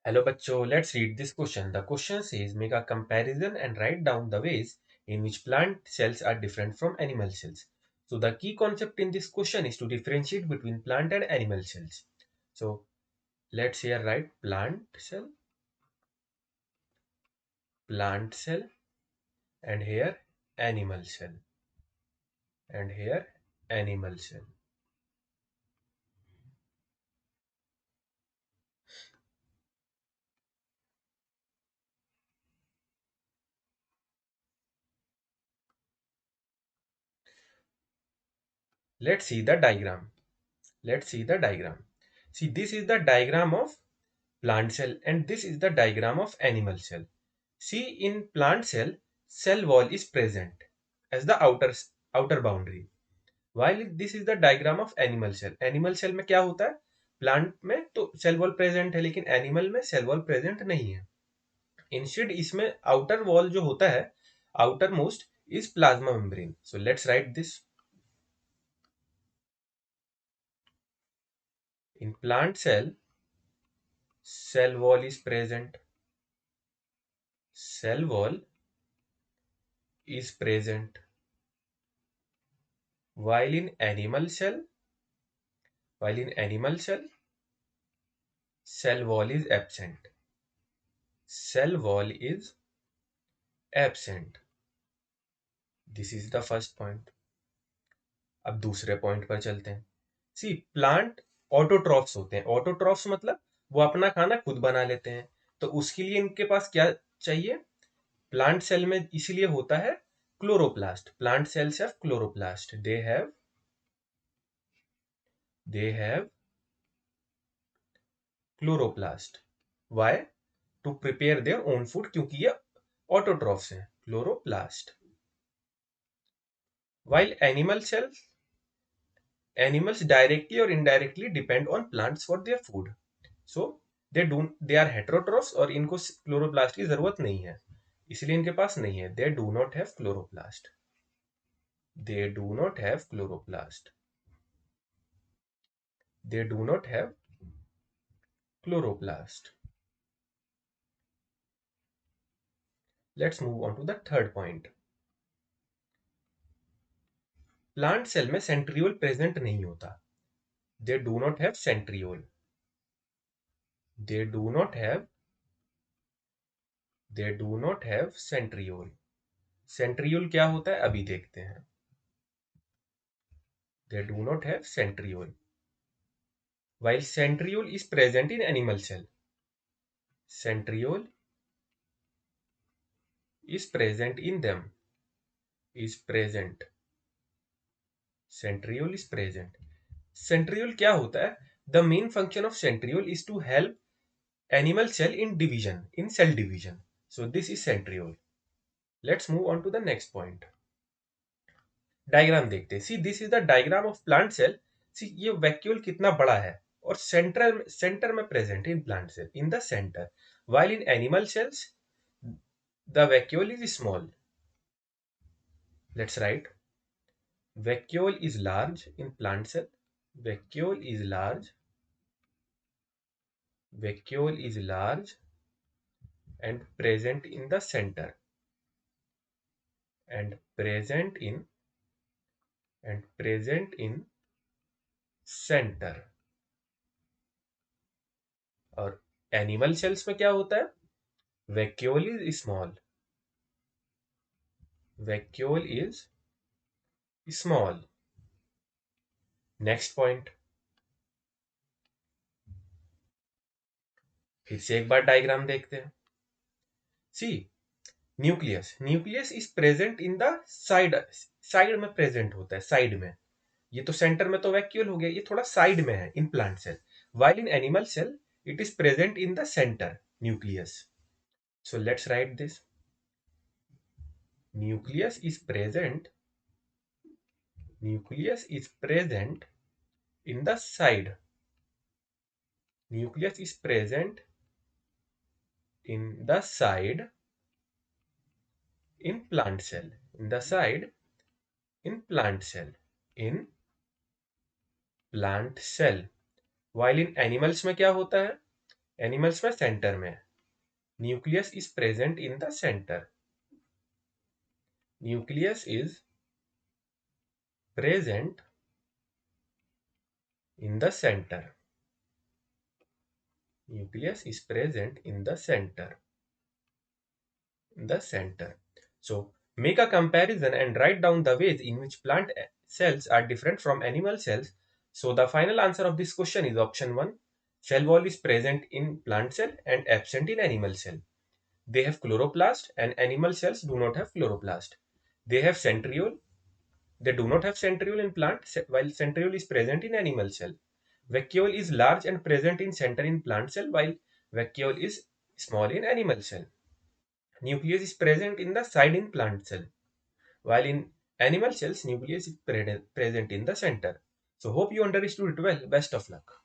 Hello bachcho, let's read this question. The question says make a comparison and write down the ways in which plant cells are different from animal cells. So the key concept in this question is to differentiate between plant and animal cells. So let's here write plant cell and here animal cell and here animal cell. Let's see the diagram. Let's see the diagram. See, this is the diagram of plant cell and this is the diagram of animal cell. See, in plant cell wall is present as the outer boundary. While this is the diagram of animal cell. Animal cell में क्या होता है? Plant में तो cell wall present है, लेकिन animal में cell wall present नहीं है. इंस्टेड इसमें आउटर वॉल जो होता है, outer most is plasma membrane. So let's write this. In plant cell wall is present. Cell wall is present. While in animal cell, cell wall is absent. Cell wall is absent. This is the first point. अब दूसरे point पर चलते हैं. सी, plant autotrophs होते हैं. Autotrophs मतलब वो अपना खाना खुद बना लेते हैं. तो उसके लिए इनके पास क्या चाहिए? प्लांट सेल में इसीलिए होता है chloroplast. Plant cells have chloroplast. They have chloroplast. Why? To prepare their own food, क्योंकि ये ऑटोट्रॉफ्स हैं. Chloroplast. While animals directly or indirectly depend on plants for their food. So they are heterotrophs और इनको chloroplast की जरूरत नहीं है, इसलिए इनके पास नहीं है. They do not have chloroplast. They do not have chloroplast. They do not have chloroplast. Let's move on to the third point. Plant cell में सेंट्रियोल प्रेजेंट नहीं होता. They do not have centriole. They do not have centriole. Centriole क्या होता है अभी देखते हैं. They do not have centriole. While centriole is present in animal cell. Centriole is present in them. Is present. Centriole is present. Centriole क्या होता है? The main function of centriole is to help animal cell in division, in cell division. So this is centriole. Let's move on to the next point. Diagram देखते हैं. See, this is the diagram of plant cell. See, ये vacuole कितना बड़ा है और centre में present in plant cell, in the centre. While in animal cells the vacuole is small. Let's write. Vacuole is large in plant cell. Vacuole is large. Vacuole is large and present in the center. And present in center. और animal cells में क्या होता है? Vacuole is small. Vacuole is small. Next point. फिर से एक बार diagram देखते हैं. See, nucleus is present in the side में प्रेजेंट होता है, साइड में. ये तो सेंटर में तो वैक्यूल हो गया, ये थोड़ा साइड में है in plant cell. While in animal cell it is present in the centre, nucleus. So let's write this. Nucleus is present in the side. Nucleus is present in the side in plant cell. In the side in plant cell. In plant cell. While in animals में क्या होता है? Animals में centre में. Nucleus is present in the center. Nucleus is present in the center. Nucleus is present in the center. The center. So make a comparison and write down the ways in which plant cells are different from animal cells. So the final answer of this question is option 1. Cell wall is present in plant cell and absent in animal cell. They have chloroplast and animal cells do not have chloroplast. They have centriole. They do not have centriole in plant while centriole is present in animal cell. Vacuole is large and present in center in plant cell while vacuole is small in animal cell. Nucleus is present in the side in plant cell while in animal cells nucleus is present in the center. So hope you understood it well. Best of luck.